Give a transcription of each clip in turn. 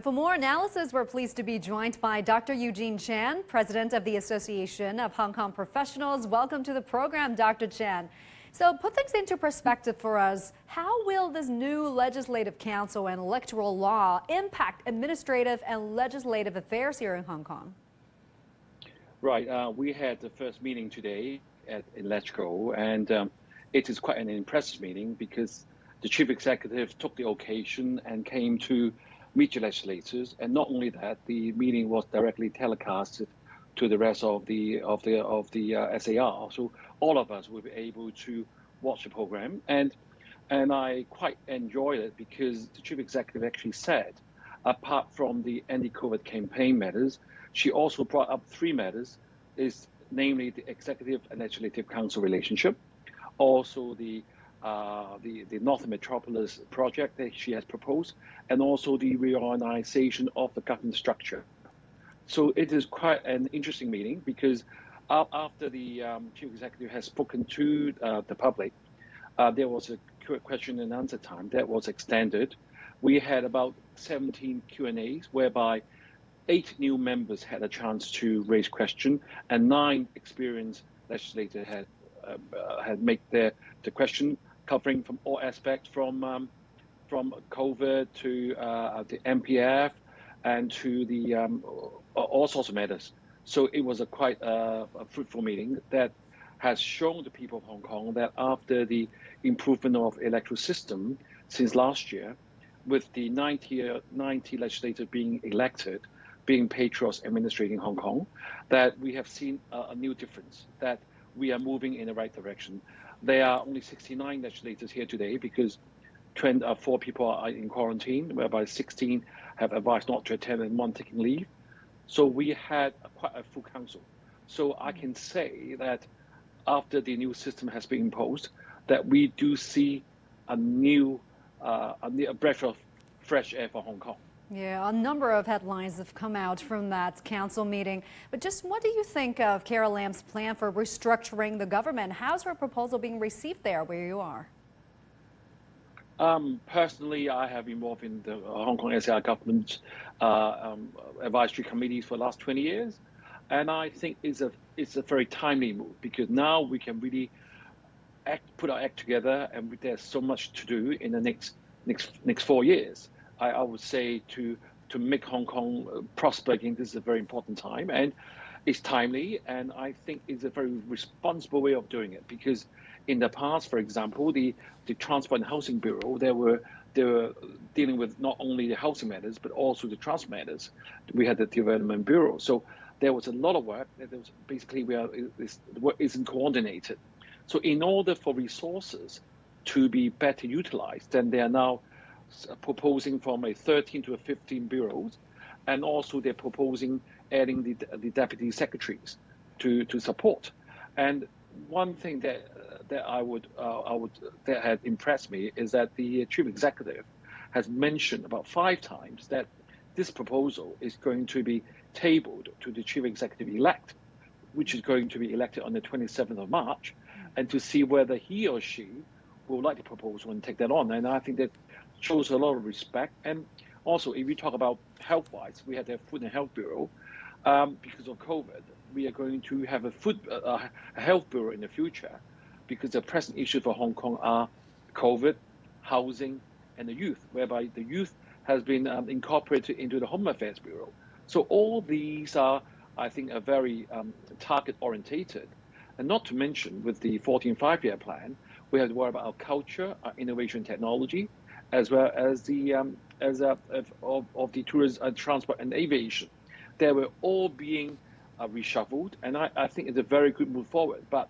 For more analysis, we're pleased to be joined by Dr. Eugene Chan, President of the Association of Hong Kong Professionals. Welcome to the program, Dr. Chan. So put things into perspective for us. How will this new Legislative Council and electoral law impact administrative and legislative affairs here in Hong Kong? Right. We had the first meeting today at Electro, and it is quite an impressive meeting because the Chief Executive took the occasion and came to meet the legislators. And not only that, the meeting was directly telecasted to the rest of the SAR. So all of us will be able to watch the program. And I quite enjoyed it because the Chief Executive actually said, apart from the anti-COVID campaign matters, she also brought up three matters, namely the Executive and Legislative Council relationship, also the Northern Metropolis project that she has proposed, and also the reorganization of the government structure. So it is quite an interesting meeting because after the Chief Executive has spoken to the public, there was a question and answer time that was extended. We had about 17 Q&As, whereby 8 new members had a chance to raise questions, and 9 experienced legislators had made the question, covering from all aspects, from COVID to the MPF and to the all sorts of matters. So it was quite a fruitful meeting that has shown the people of Hong Kong that after the improvement of electoral system since last year, with the 90 legislators being elected, being patriots administrating Hong Kong, that we have seen a new difference, that we are moving in the right direction. There are only 69 legislators here today because 4 people are in quarantine, whereby 16 have advised not to attend and 1 taking leave. So we had quite a full council. So I can say that after the new system has been imposed, that we do see a breath of fresh air for Hong Kong. Yeah, a number of headlines have come out from that council meeting. But just what do you think of Carrie Lam's plan for restructuring the government? How's her proposal being received there where you are? Personally, I have been involved in the Hong Kong SAR government advisory committees for the last 20 years. And I think it's a very timely move because now we can really put our act together, and there's so much to do in the next 4 years. I would say to make Hong Kong prosper again, this is a very important time, and it's timely, and I think it's a very responsible way of doing it because in the past, for example, the Transport and Housing Bureau, they were dealing with not only the housing matters but also the transport matters. We had the Development Bureau, so there was a lot of work. There was basically the work isn't coordinated. So in order for resources to be better utilized, then they are now proposing from a 13 to a 15 bureaus, and also they're proposing adding the deputy secretaries to support. And one thing that had impressed me is that the Chief Executive has mentioned about 5 times that this proposal is going to be tabled to the Chief Executive-elect, which is going to be elected on the 27th of March, and to see whether he or she will like the proposal and take that on. And I think that shows a lot of respect. And also, if we talk about health-wise, we had the Food and Health Bureau. Because of COVID, we are going to have a health bureau in the future because the present issues for Hong Kong are COVID, housing, and the youth, whereby the youth has been incorporated into the Home Affairs Bureau. So all these are, I think, are very target-orientated. And not to mention, with the 14 5-year plan, we have to worry about our culture, our innovation technology, as well as the of the tourism, transport, and aviation. They were all being reshuffled, and I think it's a very good move forward. But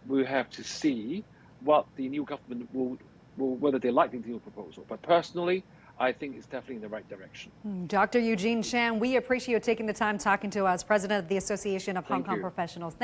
we have to see what the new government will whether they like the new proposal. But personally, I think it's definitely in the right direction. Dr. Eugene Chan, we appreciate you taking the time talking to us, President of the Association of Hong Kong Professionals.